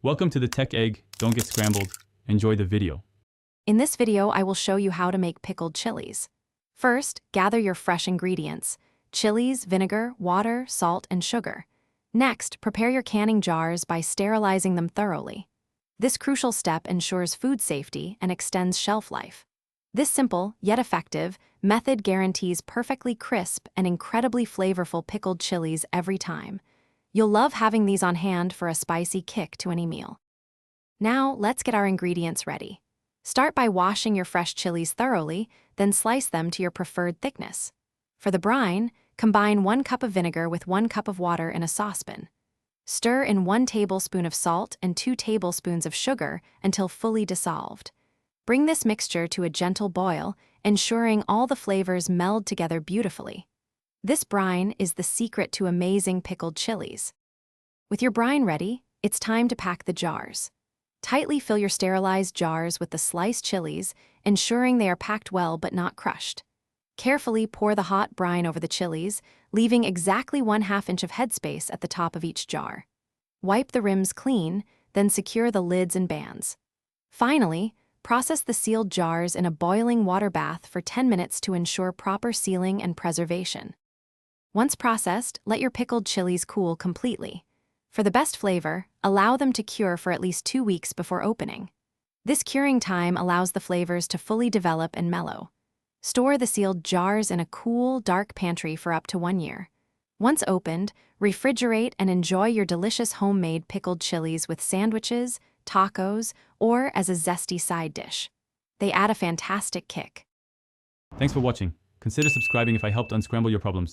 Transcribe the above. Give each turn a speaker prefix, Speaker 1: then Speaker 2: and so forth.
Speaker 1: Welcome to the Tech Egg. Don't get scrambled. Enjoy the video.
Speaker 2: In this video, I will show you how to make pickled chilies. First, gather your fresh ingredients: chilies, vinegar, water, salt, and sugar. Next, prepare your canning jars by sterilizing them thoroughly. This crucial step ensures food safety and extends shelf life. This simple, yet effective, method guarantees perfectly crisp and incredibly flavorful pickled chilies every time. You'll love having these on hand for a spicy kick to any meal. Now, let's get our ingredients ready. Start by washing your fresh chilies thoroughly, then slice them to your preferred thickness. For the brine, combine 1 cup of vinegar with 1 cup of water in a saucepan. Stir in 1 tablespoon of salt and 2 tablespoons of sugar until fully dissolved. Bring this mixture to a gentle boil, ensuring all the flavors meld together beautifully. This brine is the secret to amazing pickled chilies. With your brine ready, it's time to pack the jars. Tightly fill your sterilized jars with the sliced chilies, ensuring they are packed well but not crushed. Carefully pour the hot brine over the chilies, leaving exactly 1/2 inch of headspace at the top of each jar. Wipe the rims clean, then secure the lids and bands. Finally, process the sealed jars in a boiling water bath for 10 minutes to ensure proper sealing and preservation. Once processed, let your pickled chilies cool completely. For the best flavor, allow them to cure for at least 2 weeks before opening. This curing time allows the flavors to fully develop and mellow. Store the sealed jars in a cool, dark pantry for up to 1 year. Once opened, refrigerate and enjoy your delicious homemade pickled chilies with sandwiches, tacos, or as a zesty side dish. They add a fantastic kick.
Speaker 1: Thanks for watching. Consider subscribing if I helped unscramble your problems.